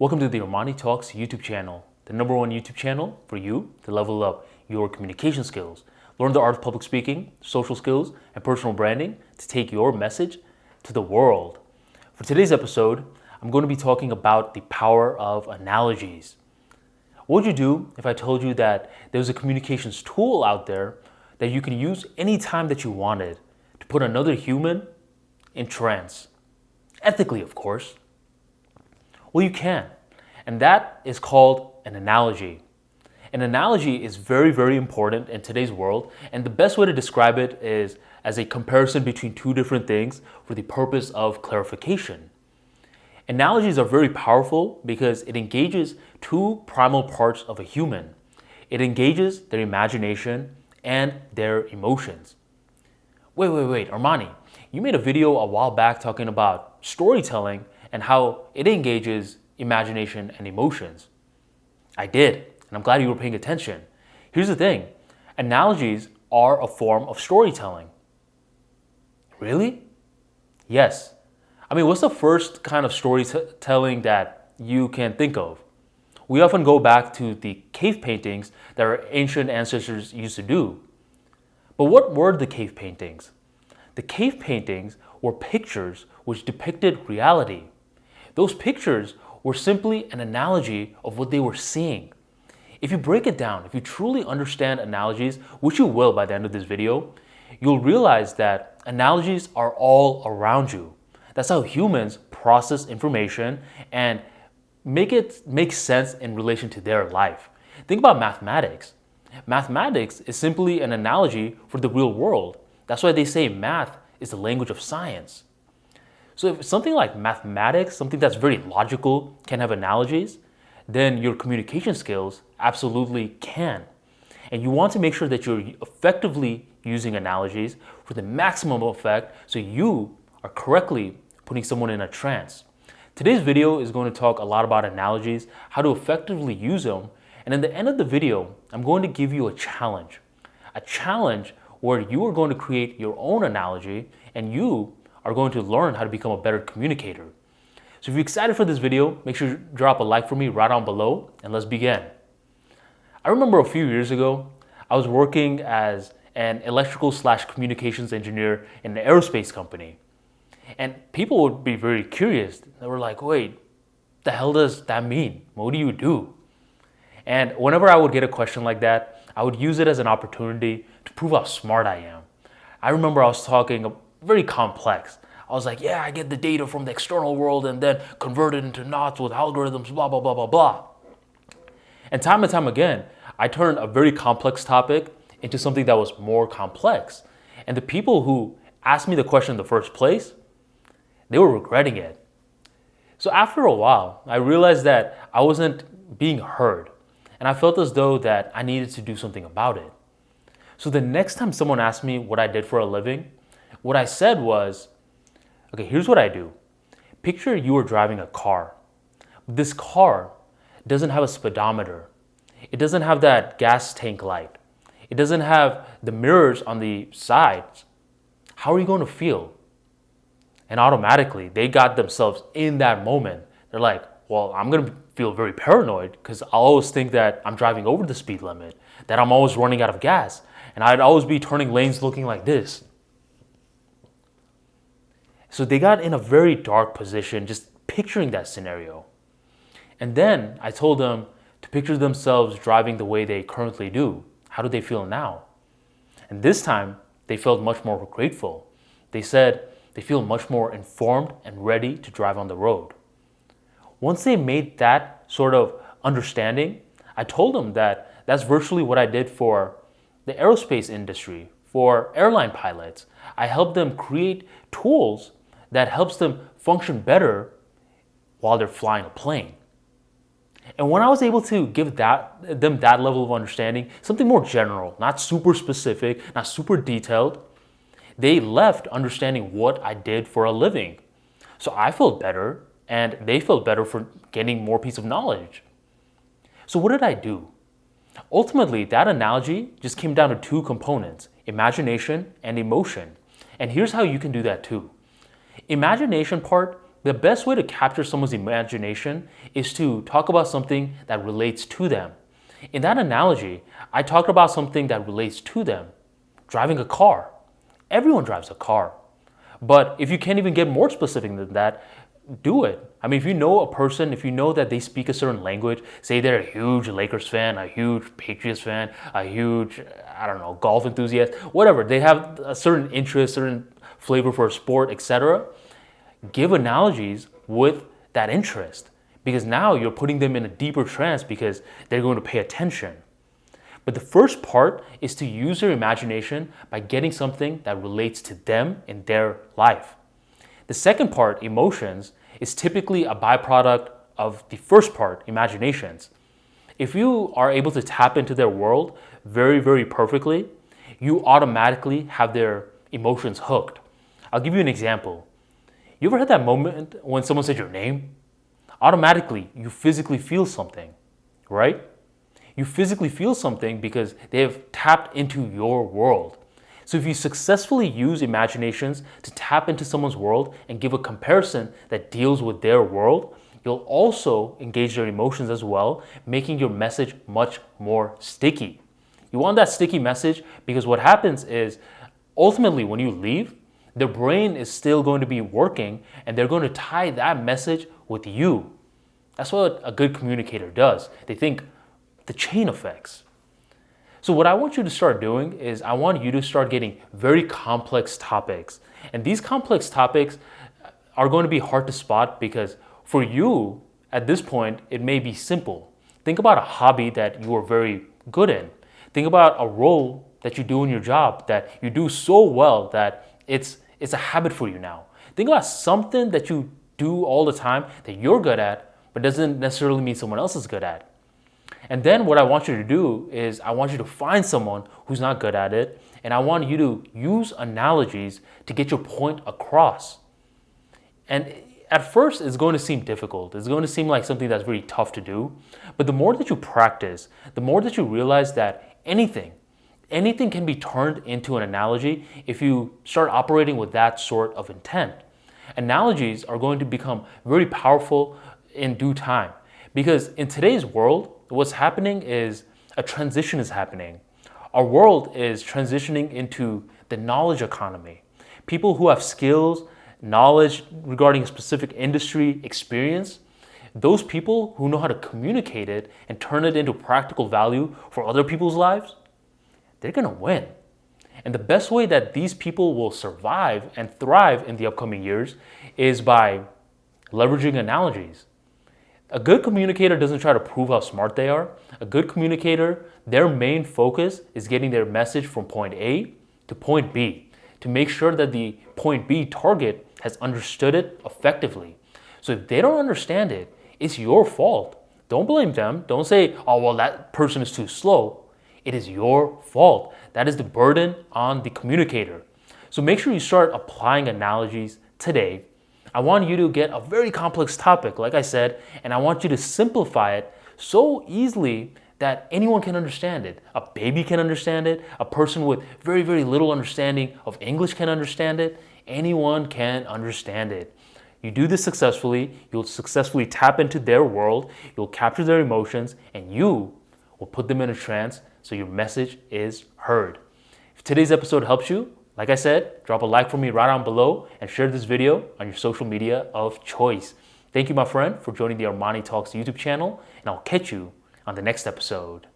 Welcome to the ArmaniTalks YouTube channel, the #1 YouTube channel for you to level up your communication skills, learn the art of public speaking, social skills, and personal branding to take your message to the world. For today's episode, I'm going to be talking about the power of analogies. What would you do if I told you that there's a communications tool out there that you can use anytime that you wanted to put another human in trance? Ethically, of course. Well, you can, and that is called an analogy. An analogy is very, very important in today's world, and the best way to describe it is as a comparison between two different things for the purpose of clarification. Analogies are very powerful because it engages two primal parts of a human. It engages their imagination and their emotions. Wait, Armani, you made a video a while back talking about storytelling and how it engages imagination and emotions. I did, and I'm glad you were paying attention. Here's the thing, analogies are a form of storytelling. Really? Yes. I mean, what's the first kind of storytelling that you can think of? We often go back to the cave paintings that our ancient ancestors used to do. But what were the cave paintings? The cave paintings were pictures which depicted reality. Those pictures were simply an analogy of what they were seeing. If you break it down, if you truly understand analogies, which you will by the end of this video, you'll realize that analogies are all around you. That's how humans process information and make it make sense in relation to their life. Think about mathematics. Mathematics is simply an analogy for the real world. That's why they say math is the language of science. So if something like mathematics, something that's very logical, can have analogies, then your communication skills absolutely can. And you want to make sure that you're effectively using analogies for the maximum effect so you are correctly putting someone in a trance. Today's video is going to talk a lot about analogies, how to effectively use them, and in the end of the video, I'm going to give you a challenge where you are going to create your own analogy and you are going to learn how to become a better communicator. So if you're excited for this video, make sure you drop a like for me right down below and let's begin. I remember a few years ago, I was working as an electrical/communications engineer in an aerospace company. And people would be very curious. They were like, wait, the hell does that mean? What do you do? And whenever I would get a question like that, I would use it as an opportunity to prove how smart I am. I remember I was talking very complex. I was like, yeah, I get the data from the external world and then convert it into knots with algorithms, blah, blah, blah, blah, blah. And time again, I turned a very complex topic into something that was more complex. And the people who asked me the question in the first place, they were regretting it. So after a while, I realized that I wasn't being heard. And I felt as though that I needed to do something about it. So the next time someone asked me what I did for a living, what I said was, okay, here's what I do. Picture you are driving a car. This car doesn't have a speedometer. It doesn't have that gas tank light. It doesn't have the mirrors on the sides. How are you going to feel? And automatically, they got themselves in that moment. They're like, well, I'm going to feel very paranoid because I always think that I'm driving over the speed limit, that I'm always running out of gas, and I'd always be turning lanes looking like this. So they got in a very dark position just picturing that scenario. And then I told them to picture themselves driving the way they currently do. How do they feel now? And this time, they felt much more grateful. They said they feel much more informed and ready to drive on the road. Once they made that sort of understanding, I told them that that's virtually what I did for the aerospace industry, for airline pilots. I helped them create tools that helps them function better while they're flying a plane. And when I was able to give them that level of understanding, something more general, not super specific, not super detailed, they left understanding what I did for a living. So I felt better and they felt better for getting more piece of knowledge. So what did I do? Ultimately, that analogy just came down to two components, imagination and emotion. And here's how you can do that too. Imagination part The best way to capture someone's imagination is to talk about something that relates to them. In that analogy, I talked about something that relates to them, driving a car. Everyone drives a car. But if you can't even get more specific than that, do it. I mean, if you know a person, if you know that they speak a certain language, say they're a huge Lakers fan, a huge Patriots fan, a huge, I don't know, golf enthusiast, whatever, they have a certain interest, certain flavor for a sport, etc. Give analogies with that interest, because now you're putting them in a deeper trance because they're going to pay attention. But the first part is to use your imagination by getting something that relates to them in their life. The second part, emotions, is typically a byproduct of the first part, imaginations. If you are able to tap into their world very, very perfectly, you automatically have their emotions hooked. I'll give you an example. You ever had that moment when someone said your name? Automatically, you physically feel something, right? You physically feel something because they have tapped into your world. So if you successfully use imaginations to tap into someone's world and give a comparison that deals with their world, you'll also engage their emotions as well, making your message much more sticky. You want that sticky message because what happens is ultimately when you leave, their brain is still going to be working and they're going to tie that message with you. That's what a good communicator does. They think the chain effects. So what I want you to start doing is I want you to start getting very complex topics. And these complex topics are going to be hard to spot because for you, at this point, it may be simple. Think about a hobby that you are very good in. Think about a role that you do in your job that you do so well that it's a habit for you now. Think about something that you do all the time that you're good at, but doesn't necessarily mean someone else is good at. And then what I want you to do is I want you to find someone who's not good at it, and I want you to use analogies to get your point across. And at first, it's going to seem difficult. It's going to seem like something that's very tough to do. But the more that you practice, the more that you realize that anything can be turned into an analogy if you start operating with that sort of intent. Analogies are going to become very powerful in due time. Because in today's world, what's happening is a transition is happening. Our world is transitioning into the knowledge economy. People who have skills, knowledge regarding a specific industry, experience, those people who know how to communicate it and turn it into practical value for other people's lives, they're gonna win. And the best way that these people will survive and thrive in the upcoming years is by leveraging analogies. A good communicator doesn't try to prove how smart they are. A good communicator, their main focus is getting their message from point A to point B to make sure that the point B target has understood it effectively. So if they don't understand it, it's your fault. Don't blame them. Don't say, oh, well, that person is too slow. It is your fault. That is the burden on the communicator. So make sure you start applying analogies today. I want you to get a very complex topic, like I said, and I want you to simplify it so easily that anyone can understand it. A baby can understand it. A person with very, very little understanding of English can understand it. Anyone can understand it. You do this successfully, you'll successfully tap into their world, you'll capture their emotions, and you will put them in a trance so your message is heard. If today's episode helps you, like I said, drop a like for me right down below and share this video on your social media of choice. Thank you, my friend, for joining the ArmaniTalks YouTube channel, and I'll catch you on the next episode.